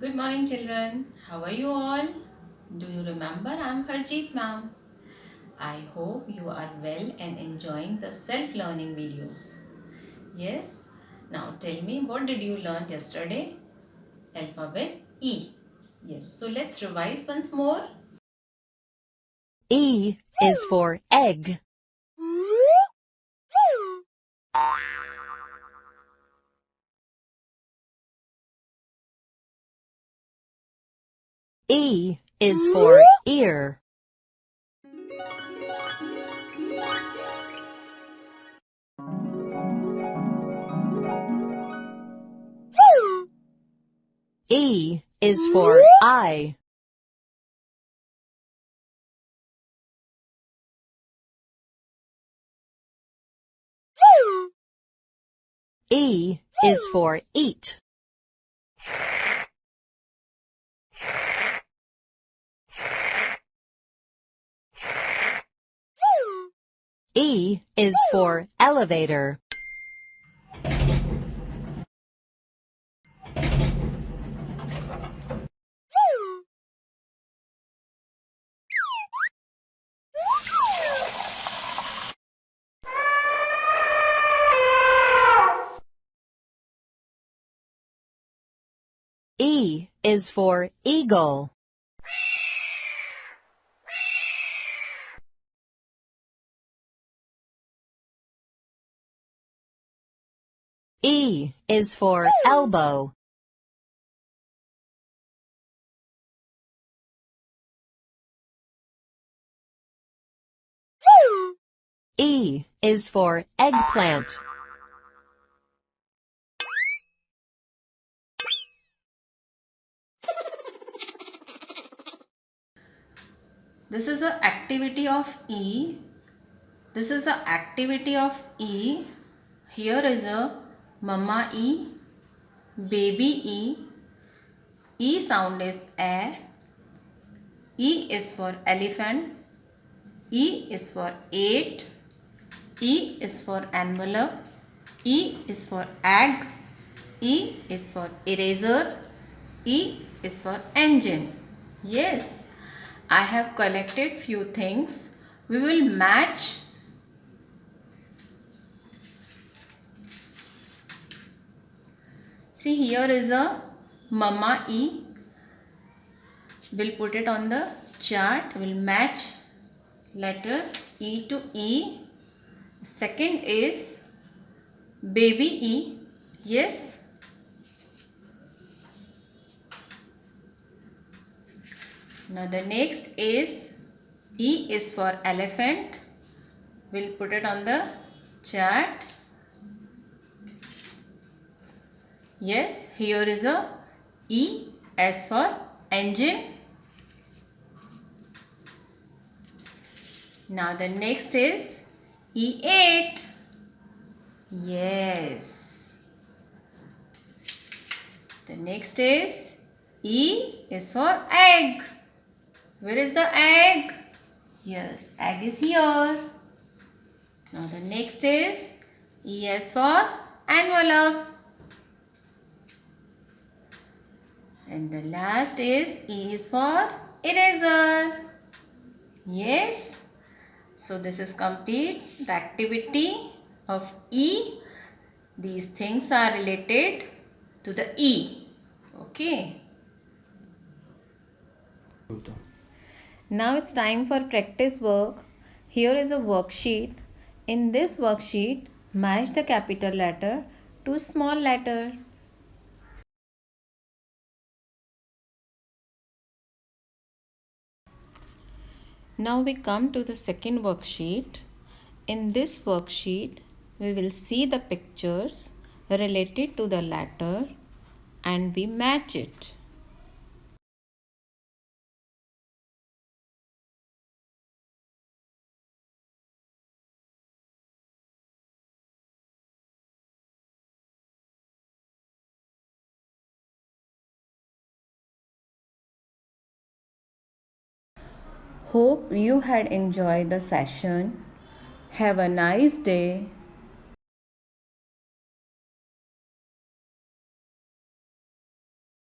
Good morning, children. How are you all? Do you remember I'm Harjeet ma'am? I hope you are well and enjoying the self-learning videos. Yes? Now tell me, what did you learn yesterday? Alphabet E. Yes, so let's revise once more. E is for egg. E is for ear. E is for eye. E is for eat. E is for elevator. E is for eagle. E is for elbow. E is for eggplant. This is the activity of E. This is the activity of E. Here is a Mama E, Baby E. E sound is A. E is for elephant. E is for 8. E is for envelope. E is for egg. E is for eraser. E is for engine. Yes, I have collected few things. We will match. See, here is a Mama E. We'll put it on the chart. We'll match letter E to E. Second is baby E. Yes. Now the next is E is for elephant. We'll put it on the chart. Yes, here is a E as for engine. Now the next is E8. Yes. The next is E is for egg. Where is the egg? Yes, egg is here. Now the next is E as for envelope. And the last is E is for eraser. Yes. So this is complete the activity of E. These things are related to the E. Okay. Now it's time for practice work. Here is a worksheet. In this worksheet, match the capital letter to small letter. Now we come to the second worksheet. In this worksheet, we will see the pictures related to the letter and we match it. Hope you had enjoyed the session. Have a nice day.